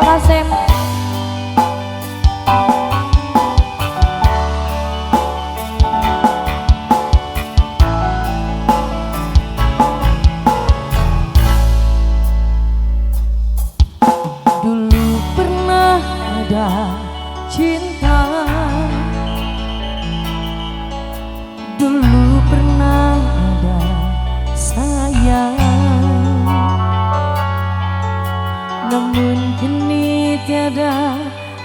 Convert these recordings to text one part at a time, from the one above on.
Kasem. Dulu pernah ada cinta, dulu pernah ada sayang, namun kini tiada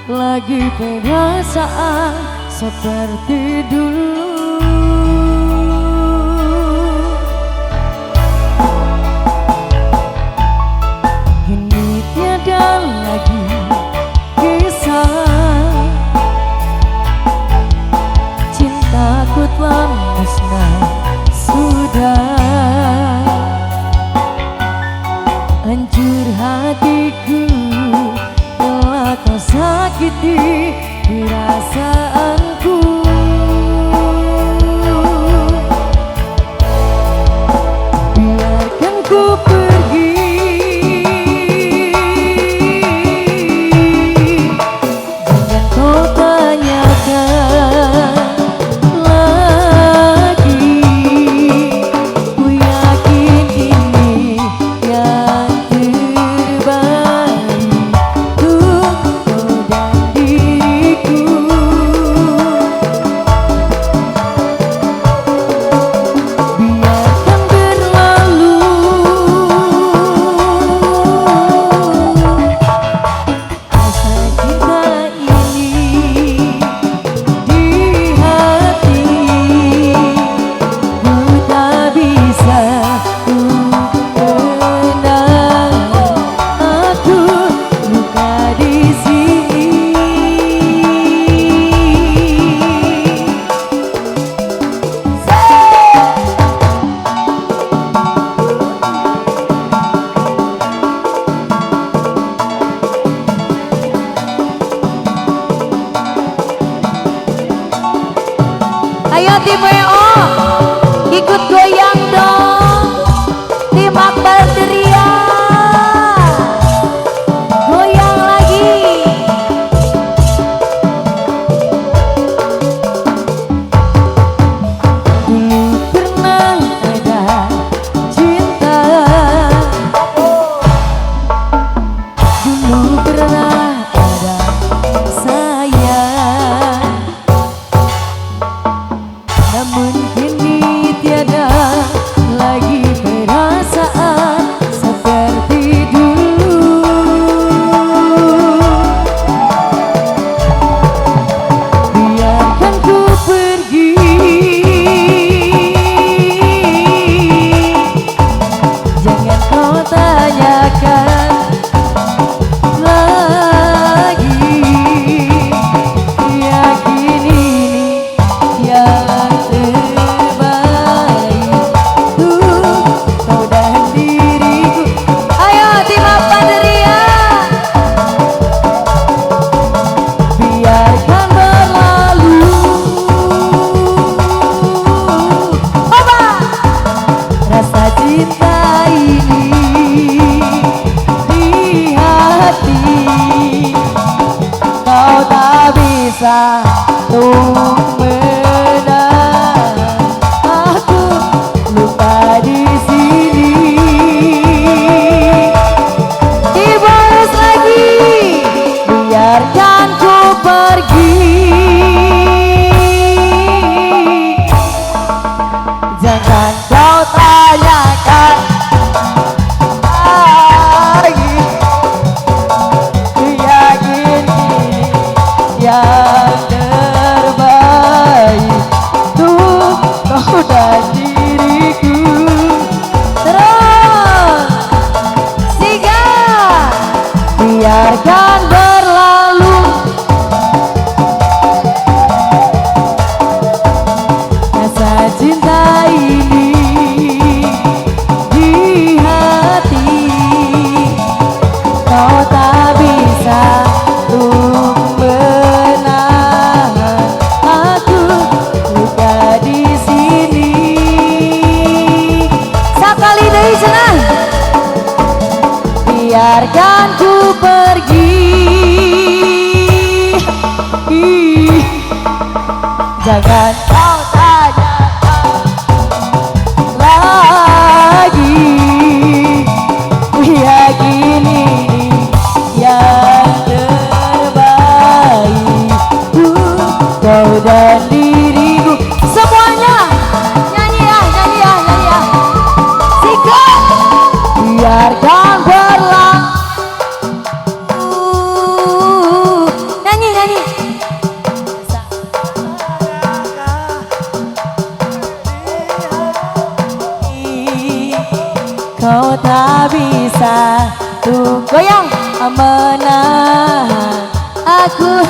lagi perasaan seperti dulu. Kini tiada lagi kisah, cintaku telah musnah sudah. Hancur hatiku telah kau sakiti perasaanku. Biarkan ku pergi, jangan kau tanyakan lagi. Ku yakin ini yang terbaik untuk kau dan diriku. Biarkan berlalu rasa cinta ini di hati. Ku tak bisa menang, aku luka di sini. Ayo tim WO, ikut goyang dong. Tim Akbar Ceria, goyang lagi. Dulu pernah ada cinta, dulu pernah ada sayang, namun kini tiada lagi perasaan seperti dulu. Biarkan ku pergi, jangan kau tanyakan lagi. Yakin ini yang terbaik untuk kau dan diriku. Ayo tim Akbar Ceria, biarkan berlalu. Oba! Rasa cinta ini di hati, kau tak bisa untuk menang, aku lupa di sini. Dibahas lagi, biarkan ku pergi, jangan kau tanyakan lagi. Ku yakin ini yang terbaik untuk kau dan diriku. Terus Siga, biarkan berlalu rasa cinta ini di hati, kau tak bisa untuk menahan aku luka di sini. Sakali deui cenah. biarkan ku pergi. Jangan kau tanyakan lagi, ku yakini yang terbaik. Kau dan diriku. Semuanya nyanyi ya, nyanyi ya, nyanyi ya. Sikat, biarkan berlalu. Nyanyi, nyanyi. Kau tak bisa tuh goyang menahan aku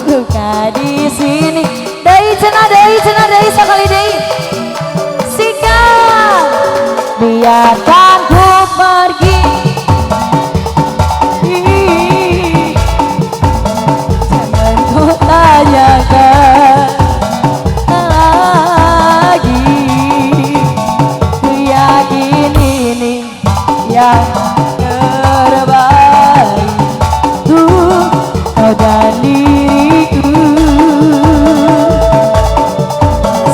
luka di sini. Dei cenah dei sekali dei. Sikat, biarkan ku pergi. Jangan kau tanyakan lagi, ku yakin ini yang terbaik. Kau dan diriku.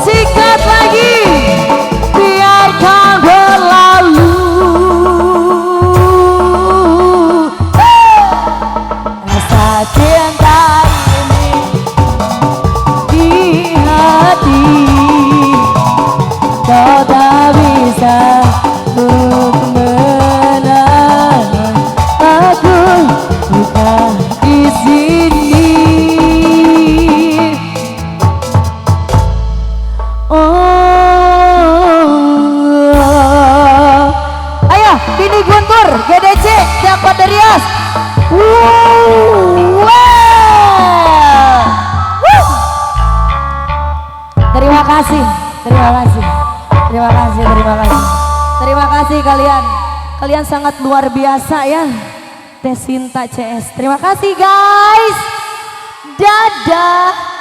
Sikat lagi, biarkan berlalu. Rasa cinta ini di hati, kau tak bisa untuk menahan aku luka di sini. Oh, ayo Dini Guntur, GDC, dapat dari Rias. Terima kasih, terima kasih, terima kasih, terima kasih, terima kasih kalian. Kalian sangat luar biasa ya. Teh Sinta CS. Terima kasih guys. Dadah.